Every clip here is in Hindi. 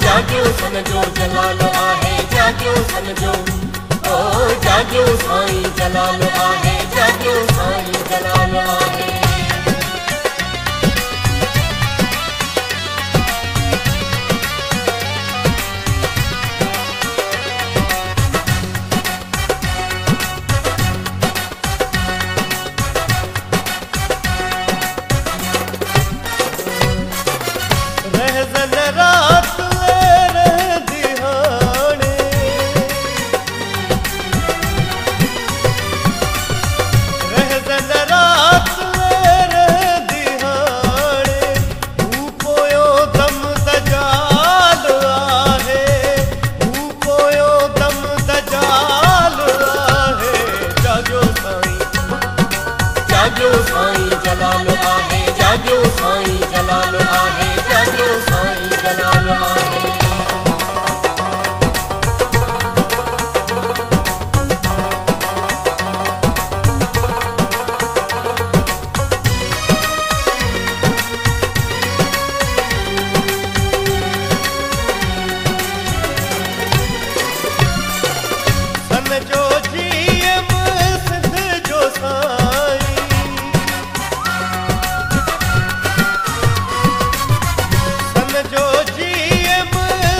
जागियो सन जो जलाल आहे, जागियो सन जो, ओ जागियो साईं जलाल आहे, जागियो साईं जलाल आहे। जागियो साईं जलाल आहे, जागियो साईं जलाल आहे, जागियो साईं जलाल आहे। सन जो जीएम सिंध जो साईं, जो जीएम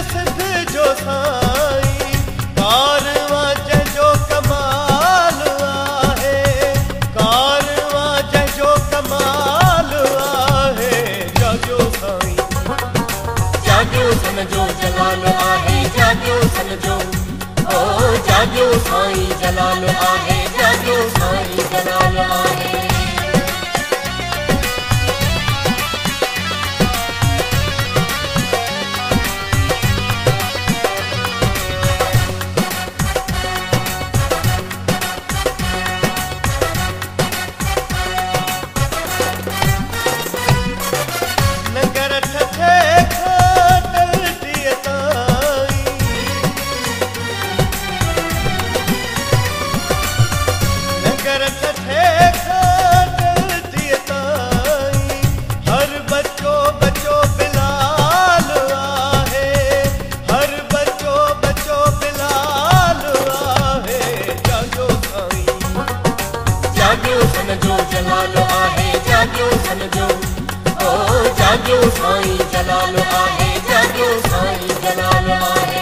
सिंध जो साईं, कारवां जंहिंजो कमाल आहे, कारवां जंहिंजो कमाल आहे, जागियो साईं, जागियो सन जो जलाल आहे, जागियो सन जो, ओ जागियो साईं जलाल आहे, जागियो साईं जलाल आहे। जागियो सन जो जलाल आहे, जागियो सन जो, ओ जागियो साईं जलाल आहे, जागियो साईं जलाल आहे।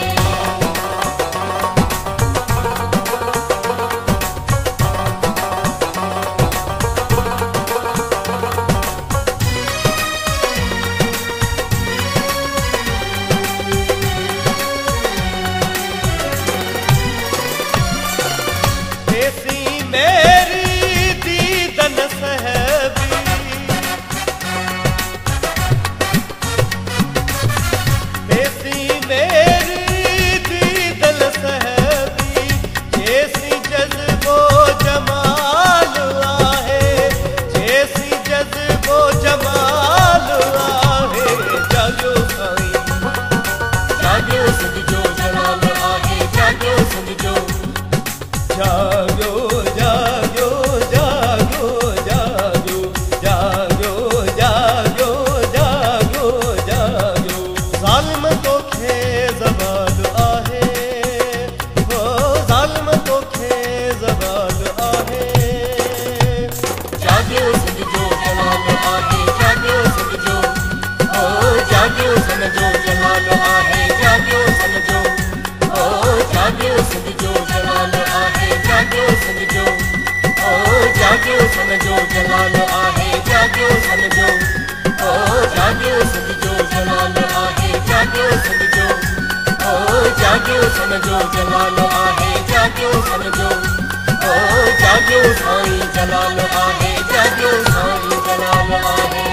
जागियो सन जो जलाल आहे, जागियो सन जो, ओ जागियो सन जो जलाल आहे, जागियो सन जो, ओ जागियो सन जो जलाल आहे, जागियो सन जो, ओ जागियो सन जो जलाल आहे, जागियो सन जो, ओ जागियो सन जो जलाल आहे, जागियो सन जो, ओ जागियो साईं जलाल आहे, जागियो साईं जलाल आहे।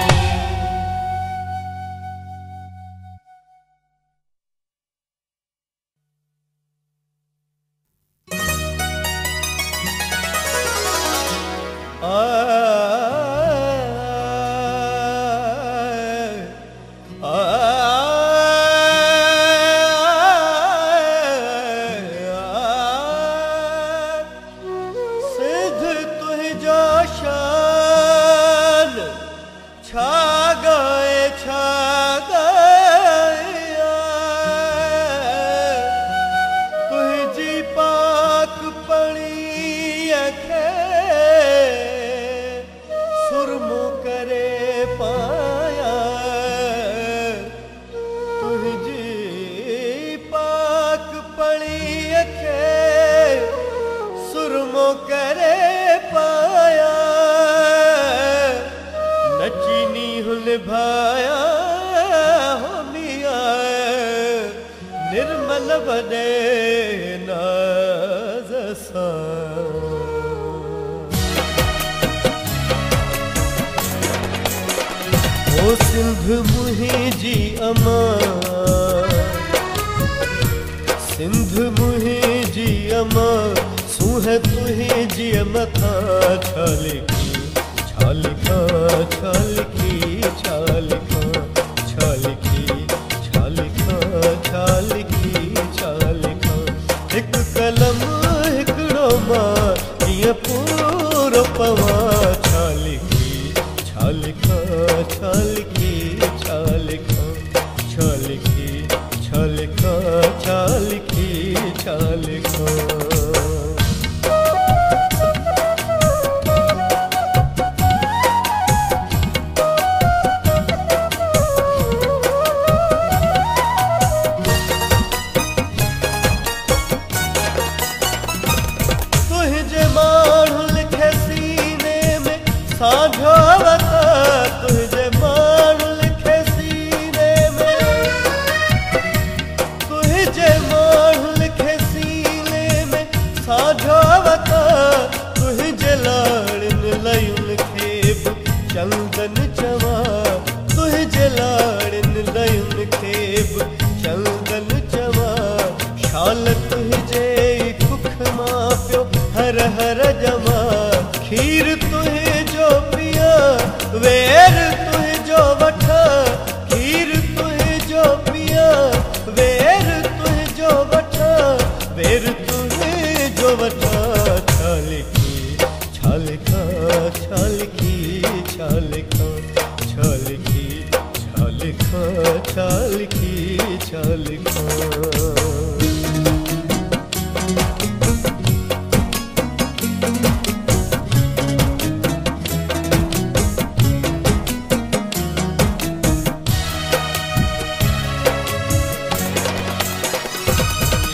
सिद्ध तुझा शाह करे पाया नचीनी हुन भाया होनिया निर्मल बने नाज ओ सिंध मुहिंजी अमा सिंध मुहिंजी अमा सूह तुहिंजी मथा छलिखी छलिखा छलिखी छलिखा छलिखी छलिखा छलिखी छलिखा हिक कलम हिकड़ो मां कीअं पूरो पवा छलिखी छलिखा छलिखी छलिखा छलिखी छलिखा छलिखी छलिखा चंदन चवा तुझे लाड़न लयुन खेब चंदन चवा शाल तुझे कुख मां पियो हर हर जमा खीर तुझे जो पिया वेर तुझे जो वठा खीर तुझे जो पिया वेर तुझे जो वठा वेर तुझे जो वठा छलिखी छलिखा छलिखी छलिखा छलिखी छलिखा छलिखी छलिखा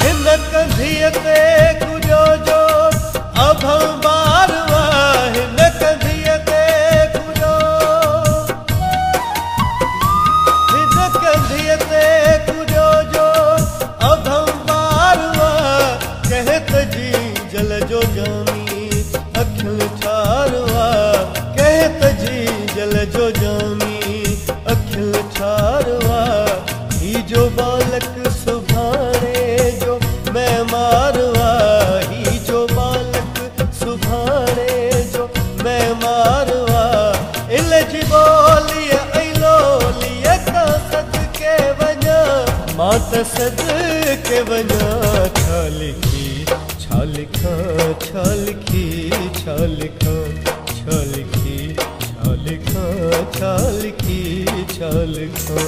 हिन कंधीअ ते कुजो जो अभं बारवा हिन कंधीअ ते कुजो हिन कंधीअ ते कुजो जो अभं बारवा कहत जी जल जो जामी अखिल ठारवा कहत जी जल जो जामी अखिल ठारवा ही जो बालक सुभाणे जो मैं मारवा ही जो बालक सुभाणे जो मैं मारवा इलजी बोलिया ऐलोलिया का सद के वना मात सद के वना छलिखी छलिखा छलिखी छलिखा छलिखी छलिखा छलिखी छलिखा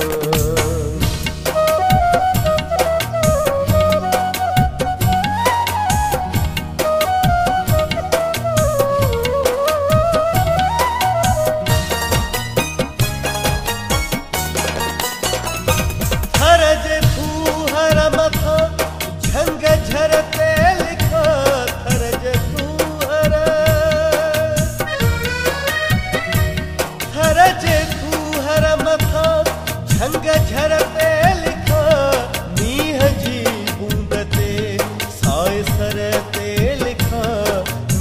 झंग झरते लिखा मीह जी बूंद ते साए सर ते लिखा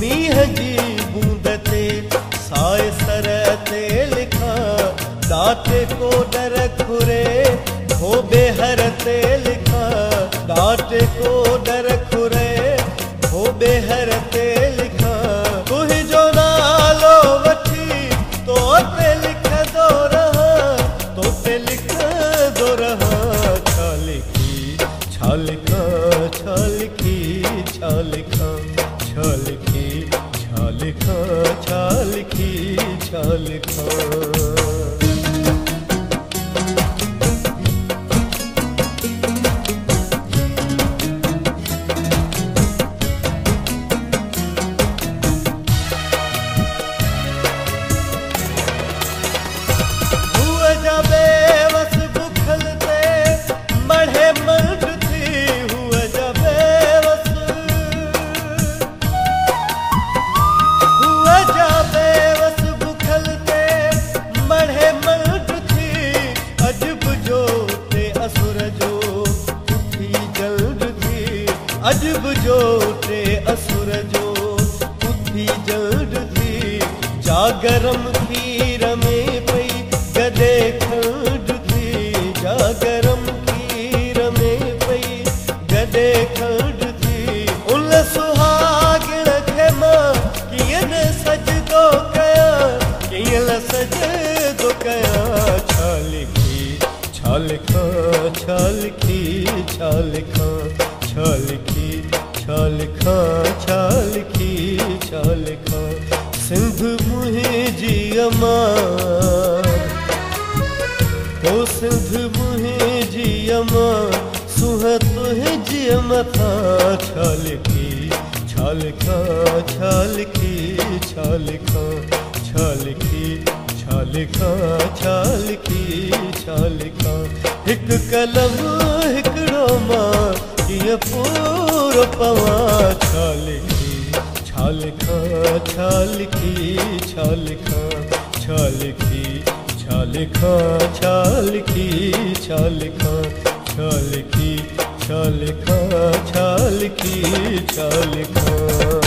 मीह जी बूंद ते साए सर ते लिखा दाते को डर खुरे हो बेहर ते लिखा दाते को डर खुरे हो बेहर ते लिखा तुझो नालो वठी तो ते लिख दो रहा तो ते लिख दो रहा छलिखी छलिखा छलिखी छलिखा छलिखी छलिखा छलिखी छलिखा बेवस बुखल ते मढ़े मंड थी अजब जो टे असुर जो उथी जड़ थी जागरम खीर में पई गदे खंड थी जागरम खीर में पई गदे खंड थी उन सुहागण खे मां कियन सजदो कया कियन सजदो कया छा लिखी छा लिखा छा लिखी छा लिखा छा लिखी छा लिखा छा लिखी छा लिखा सिंध मुंहिंजी अमां ओ सिंध मुंहिंजी अमां सुह तुंहिंजी मथां छा लिखी छा लिखा छा लिखी छा लिखा छा लिखी छा लिखा छा लिखी छा लिखा हिकु कलम हिकिड़ो मां कीअं पूरो पवां छा लिखी छा लिखा छा लिखी छा लिखा छा लिखी छा लिखा छा लिखी छा लिखा छा लिखी छा लिखा छा लिखी छा लिखा